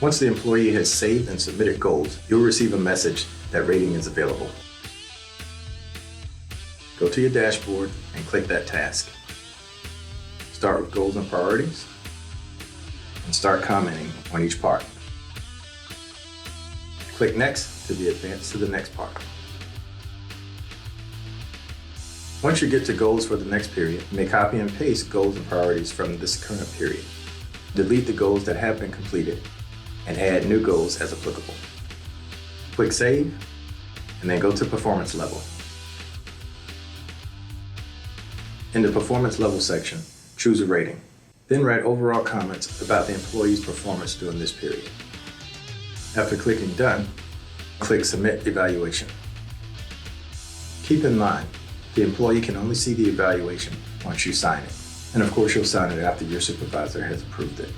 Once the employee has saved and submitted goals, you'll receive a message that rating is available. Go to your dashboard and click that task. Start with goals and priorities, and start commenting on each part. Click Next to be advanced to the next part. Once you get to goals for the next period, you may copy and paste goals and priorities from this current period. Delete the goals that have been completed and add new goals as applicable. Click Save, and then go to Performance Level. In the Performance Level section, choose a rating. Then write overall comments about the employee's performance during this period. After clicking Done, click Submit Evaluation. Keep in mind, the employee can only see the evaluation once you sign it. And of course, you'll sign it after your supervisor has approved it.